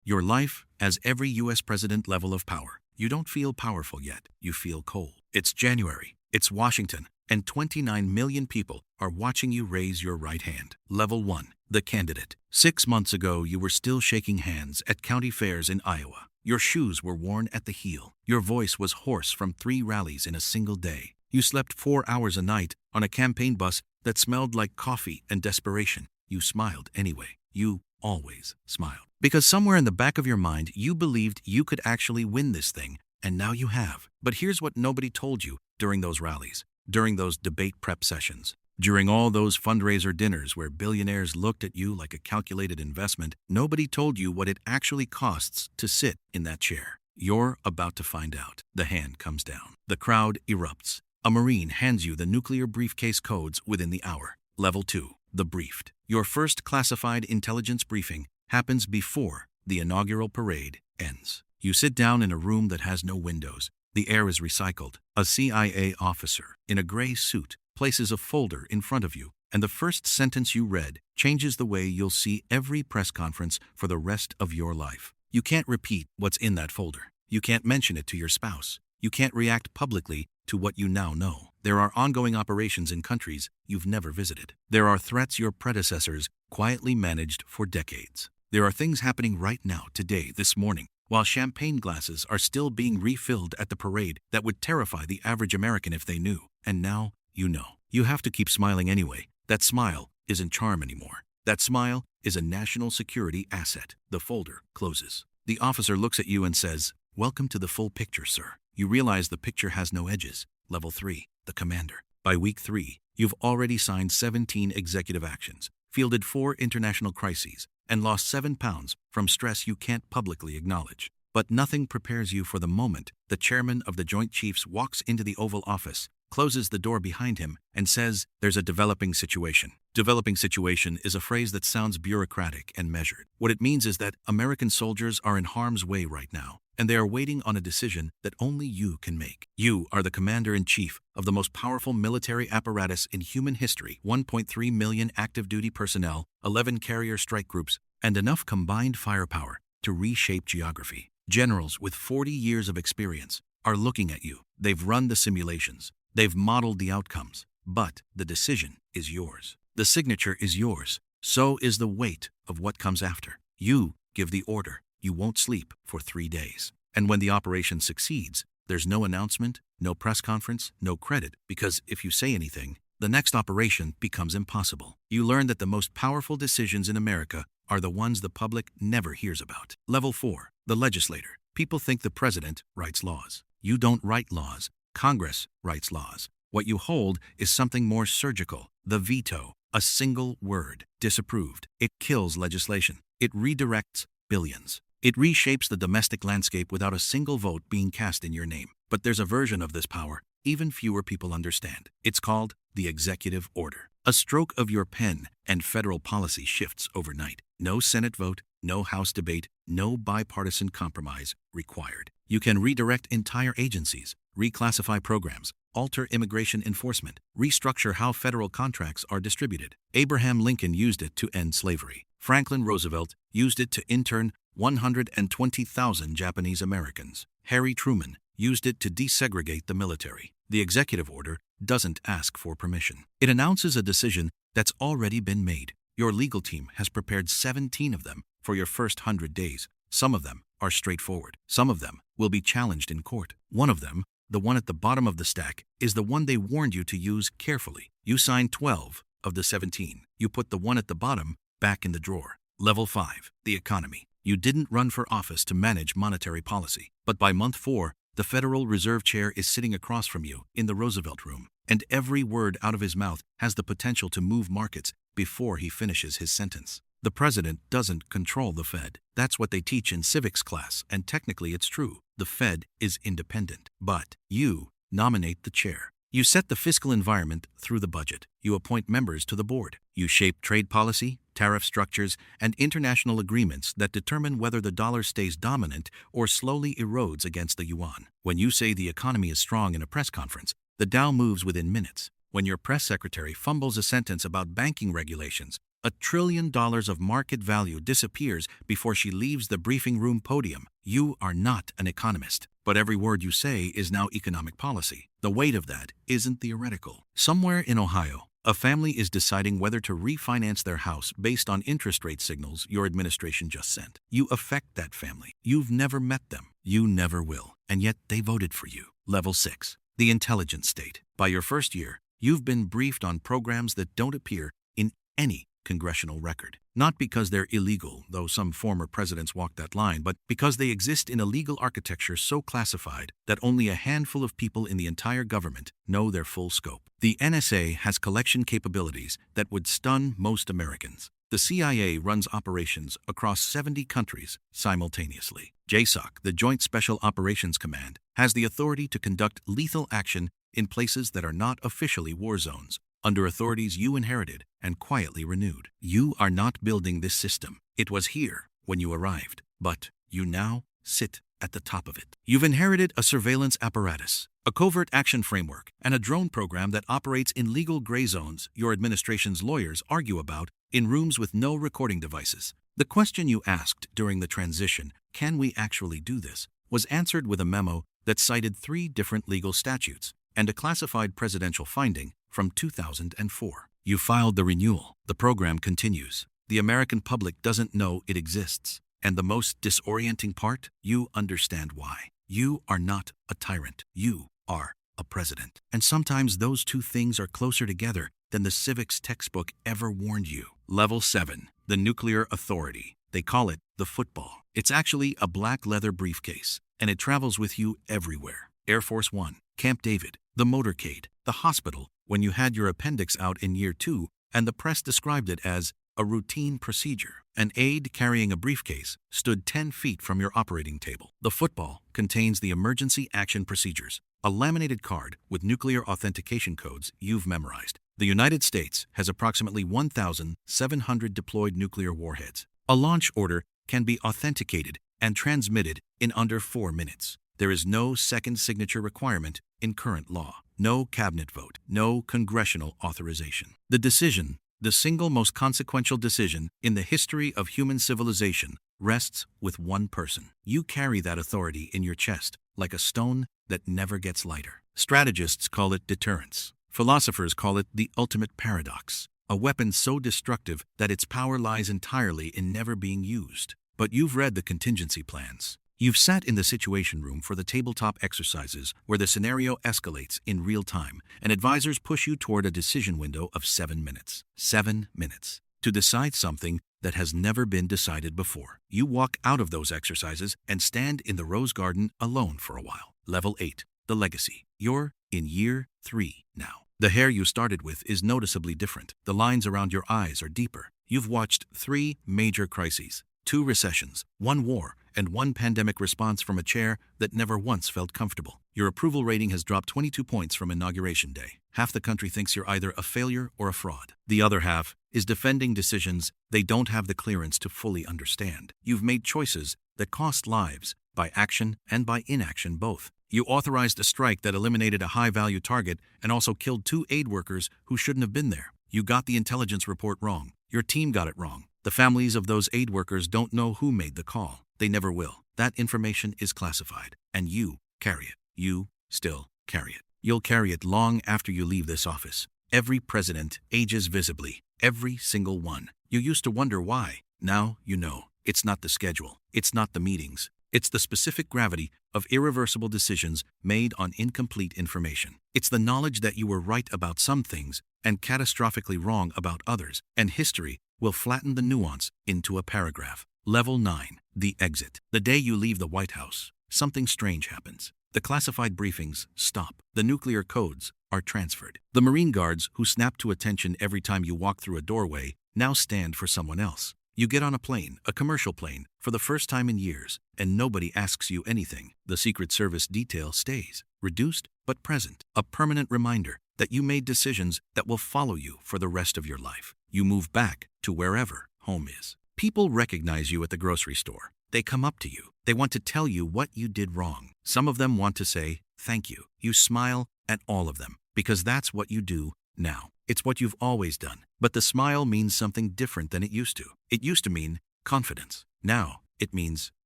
Your life as every U.S. president level of power. You don't feel powerful yet. You feel cold. It's January. It's Washington. And 29 million people are watching you raise your right hand. Level 1. The candidate. 6 months ago, you were still shaking hands at county fairs in Iowa. Your shoes were worn at the heel. Your voice was hoarse from 3 rallies in a single day. You slept 4 hours a night on a campaign bus that smelled like coffee and desperation. You smiled anyway. You always smiled. Because somewhere in the back of your mind, you believed you could actually win this thing, and now you have. But here's what nobody told you during those rallies, during those debate prep sessions, during all those fundraiser dinners where billionaires looked at you like a calculated investment. Nobody told you what it actually costs to sit in that chair. You're about to find out. The hand comes down. The crowd erupts. A Marine hands you the nuclear briefcase codes within the hour. Level 2. The briefed. Your first classified intelligence briefing happens before the inaugural parade ends. You sit down in a room that has no windows. The air is recycled. A CIA officer in a gray suit places a folder in front of you, and the first sentence you read changes the way you'll see every press conference for the rest of your life. You can't repeat what's in that folder. You can't mention it to your spouse. You can't react publicly to what you now know. There are ongoing operations in countries you've never visited. There are threats your predecessors quietly managed for decades. There are things happening right now, today, this morning, while champagne glasses are still being refilled at the parade that would terrify the average American if they knew. And now, you know. You have to keep smiling anyway. That smile isn't charm anymore. That smile is a national security asset. The folder closes. The officer looks at you and says, "Welcome to the full picture, sir." You realize the picture has no edges. Level 3. The commander. By week 3, you've already signed 17 executive actions, fielded 4 international crises, and lost 7 pounds from stress you can't publicly acknowledge. But nothing prepares you for the moment the chairman of the Joint Chiefs walks into the Oval Office, closes the door behind him, and says, "There's a developing situation." Developing situation is a phrase that sounds bureaucratic and measured. What it means is that American soldiers are in harm's way right now, and they are waiting on a decision that only you can make. You are the commander-in-chief of the most powerful military apparatus in human history, 1.3 million active-duty personnel, 11 carrier strike groups, and enough combined firepower to reshape geography. Generals with 40 years of experience are looking at you. They've run the simulations. They've modeled the outcomes. But the decision is yours. The signature is yours. So is the weight of what comes after. You give the order. You won't sleep for 3 days. And when the operation succeeds, there's no announcement, no press conference, no credit, because if you say anything, the next operation becomes impossible. You learn that the most powerful decisions in America are the ones the public never hears about. Level 4. The legislator. People think the president writes laws. You don't write laws. Congress writes laws. What you hold is something more surgical. The veto. A single word. Disapproved. It kills legislation. It redirects billions. It reshapes the domestic landscape without a single vote being cast in your name. But there's a version of this power even fewer people understand. It's called the executive order. A stroke of your pen and federal policy shifts overnight. No Senate vote, no House debate, no bipartisan compromise required. You can redirect entire agencies, reclassify programs, alter immigration enforcement, restructure how federal contracts are distributed. Abraham Lincoln used it to end slavery. Franklin Roosevelt used it to intern 120,000 Japanese Americans. Harry Truman used it to desegregate the military. The executive order doesn't ask for permission. It announces a decision that's already been made. Your legal team has prepared 17 of them for your first 100 days. Some of them are straightforward. Some of them will be challenged in court. One of them, the one at the bottom of the stack, is the one they warned you to use carefully. You sign 12 of the 17. You put the one at the bottom back in the drawer. Level 5. The economy. You didn't run for office to manage monetary policy. But by month 4, the Federal Reserve Chair is sitting across from you in the Roosevelt Room, and every word out of his mouth has the potential to move markets before he finishes his sentence. The president doesn't control the Fed. That's what they teach in civics class, and technically it's true. The Fed is independent. But you nominate the chair. You set the fiscal environment through the budget. You appoint members to the board. You shape trade policy, tariff structures, and international agreements that determine whether the dollar stays dominant or slowly erodes against the yuan. When you say the economy is strong in a press conference, the Dow moves within minutes. When your press secretary fumbles a sentence about banking regulations, $1 trillion of market value disappears before she leaves the briefing room podium. You are not an economist, but every word you say is now economic policy. The weight of that isn't theoretical. Somewhere in Ohio, a family is deciding whether to refinance their house based on interest rate signals your administration just sent. You affect that family. You've never met them. You never will. And yet they voted for you. Level 6. The intelligence state. By your first year, you've been briefed on programs that don't appear in any congressional record. Not because they're illegal, though some former presidents walked that line, but because they exist in a legal architecture so classified that only a handful of people in the entire government know their full scope. The NSA has collection capabilities that would stun most Americans. The CIA runs operations across 70 countries simultaneously. JSOC, the Joint Special Operations Command, has the authority to conduct lethal action in places that are not officially war zones, under authorities you inherited and quietly renewed. You are not building this system. It was here when you arrived, but you now sit at the top of it. You've inherited a surveillance apparatus, a covert action framework, and a drone program that operates in legal gray zones your administration's lawyers argue about in rooms with no recording devices. The question you asked during the transition, can we actually do this, was answered with a memo that cited 3 different legal statutes and a classified presidential finding from 2004. You filed the renewal. The program continues. The American public doesn't know it exists. And the most disorienting part, you understand why. You are not a tyrant. You are a president. And sometimes those two things are closer together than the civics textbook ever warned you. Level 7, the nuclear authority. They call it the football. It's actually a black leather briefcase, and it travels with you everywhere. Air Force One, Camp David, the motorcade, the hospital when you had your appendix out in year 2, and the press described it as a routine procedure. An aide carrying a briefcase stood 10 feet from your operating table. The football contains the emergency action procedures, a laminated card with nuclear authentication codes you've memorized. The United States has approximately 1,700 deployed nuclear warheads. A launch order can be authenticated and transmitted in under 4 minutes. There is no second signature requirement in current law. No cabinet vote. No congressional authorization. The decision, the single most consequential decision in the history of human civilization, rests with one person. You carry that authority in your chest like a stone that never gets lighter. Strategists call it deterrence. Philosophers call it the ultimate paradox, a weapon so destructive that its power lies entirely in never being used. But you've read the contingency plans. You've sat in the situation room for the tabletop exercises where the scenario escalates in real time and advisors push you toward a decision window of 7 minutes. 7 minutes to decide something that has never been decided before. You walk out of those exercises and stand in the rose garden alone for a while. Level 8, the legacy. You're in year 3 now. The hair you started with is noticeably different. The lines around your eyes are deeper. You've watched 3 major crises, 2 recessions, 1 war, and 1 pandemic response from a chair that never once felt comfortable. Your approval rating has dropped 22 points from Inauguration Day. Half the country thinks you're either a failure or a fraud. The other half is defending decisions they don't have the clearance to fully understand. You've made choices that cost lives, by action and by inaction both. You authorized a strike that eliminated a high-value target and also killed 2 aid workers who shouldn't have been there. You got the intelligence report wrong. Your team got it wrong. The families of those aid workers don't know who made the call. They never will. That information is classified, and you carry it. You still carry it. You'll carry it long after you leave this office. Every president ages visibly. Every single one. You used to wonder why. Now you know. It's not the schedule. It's not the meetings. It's the specific gravity of irreversible decisions made on incomplete information. It's the knowledge that you were right about some things and catastrophically wrong about others, and history will flatten the nuance into a paragraph. Level 9, the exit. The day you leave the White House, something strange happens. The classified briefings stop. The nuclear codes are transferred. The Marine Guards who snap to attention every time you walk through a doorway now stand for someone else. You get on a plane, a commercial plane, for the first time in years, and nobody asks you anything. The Secret Service detail stays, reduced but present, a permanent reminder that you made decisions that will follow you for the rest of your life. You move back to wherever home is. People recognize you at the grocery store. They come up to you. They want to tell you what you did wrong. Some of them want to say, thank you. You smile at all of them, because that's what you do now. It's what you've always done. But the smile means something different than it used to. It used to mean confidence. Now, it means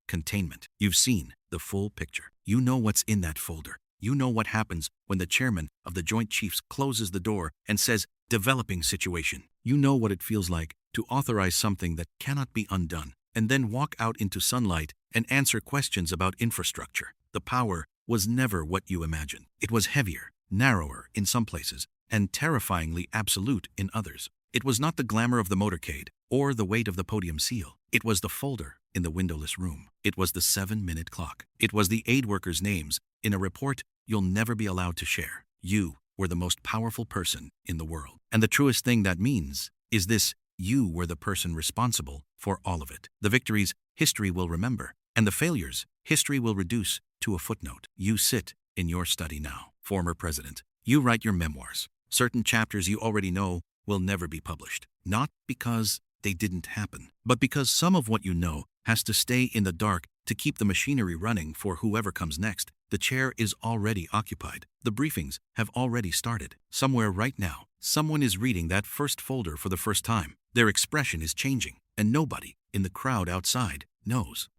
containment. You've seen the full picture. You know what's in that folder. You know what happens when the chairman of the Joint Chiefs closes the door and says, "Developing situation." You know what it feels like to authorize something that cannot be undone, and then walk out into sunlight and answer questions about infrastructure. The power was never what you imagined. It was heavier, narrower in some places, and terrifyingly absolute in others. It was not the glamour of the motorcade or the weight of the podium seal. It was the folder in the windowless room. It was the 7-minute clock. It was the aid workers' names in a report you'll never be allowed to share. You were the most powerful person in the world. And the truest thing that means is this: you were the person responsible for all of it. The victories, history will remember, and the failures, history will reduce to a footnote. You sit in your study now, former president. You write your memoirs. Certain chapters you already know will never be published. Not because they didn't happen, but because some of what you know has to stay in the dark to keep the machinery running for whoever comes next. The chair is already occupied. The briefings have already started. Somewhere right now, someone is reading that first folder for the first time. Their expression is changing, and nobody in the crowd outside knows.